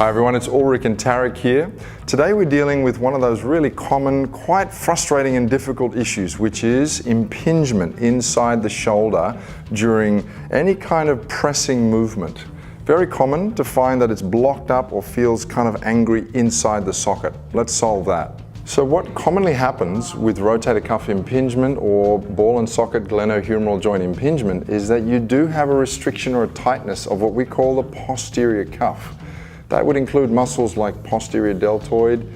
Hi everyone, it's Ulrich and Tarek here. Today we're dealing with one of those really common, quite frustrating and difficult issues, which is impingement inside the shoulder during any kind of pressing movement. Very common to find that it's blocked up or feels kind of angry inside the socket. Let's solve that. So what commonly happens with rotator cuff impingement or ball and socket glenohumeral joint impingement is that you do have a restriction or a tightness of what we call the posterior cuff. That would include muscles like posterior deltoid,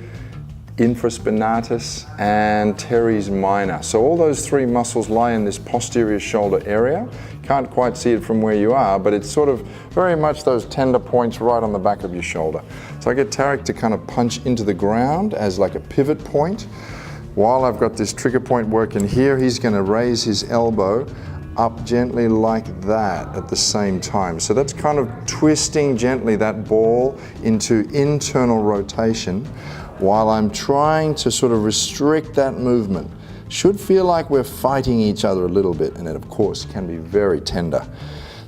infraspinatus, and teres minor. So all those three muscles lie in this posterior shoulder area. Can't quite see it from where you are, but it's sort of very much those tender points right on the back of your shoulder. So I get Tarek to kind of punch into the ground as like a pivot point. While I've got this trigger point working here, he's going to raise his elbow up gently like that at the same time. So that's kind of twisting gently that ball into internal rotation while I'm trying to sort of restrict that movement. Should feel like we're fighting each other a little bit, and it of course can be very tender.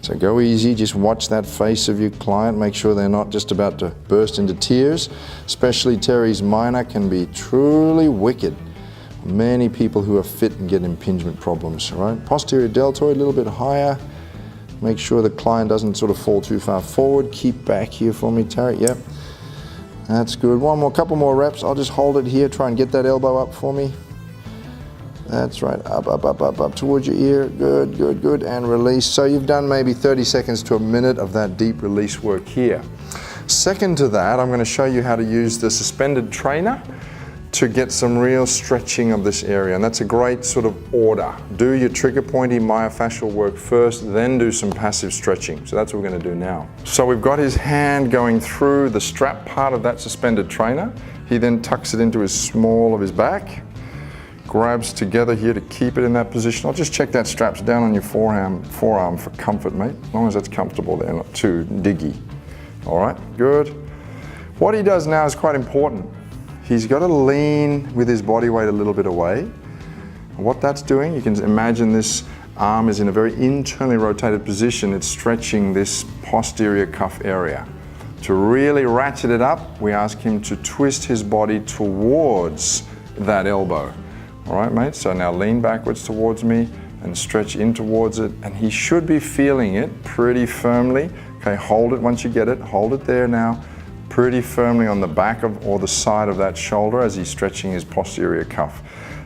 So go easy, just watch that face of your client, make sure they're not just about to burst into tears. Especially teres minor can be truly wicked. Many people who are fit and get impingement problems, right? Posterior deltoid a little bit higher. Make sure the client doesn't sort of fall too far forward. Keep back here for me, Tarek. Yep. That's good. One more, couple more reps. I'll just hold it here. Try and get that elbow up for me. That's right. Up, up, up, up, up towards your ear. Good, good, good. And release. So you've done maybe 30 seconds to a minute of that deep release work here. Second to that, I'm going to show you how to use the suspended trainer to get some real stretching of this area, and that's a great sort of order. Do your trigger pointy myofascial work first, then do some passive stretching. So that's what we're going to do now. So we've got his hand going through the strap part of that suspended trainer. He then tucks it into his small of his back, grabs together here to keep it in that position. I'll just check that strap's down on your forearm for comfort, mate. As long as that's comfortable there, not too diggy. All right, good. What he does now is quite important. He's got to lean with his body weight a little bit away. What that's doing, you can imagine this arm is in a very internally rotated position. It's stretching this posterior cuff area. To really ratchet it up, we ask him to twist his body towards that elbow. All right, mate, so now lean backwards towards me and stretch in towards it, and he should be feeling it pretty firmly. Okay, hold it once you get it, hold it there now. Pretty firmly on the back of or the side of that shoulder as he's stretching his posterior cuff.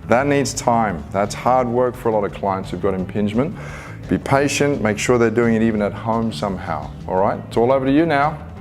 That needs time. That's hard work for a lot of clients who've got impingement. Be patient, make sure they're doing it even at home somehow. All right, it's all over to you now.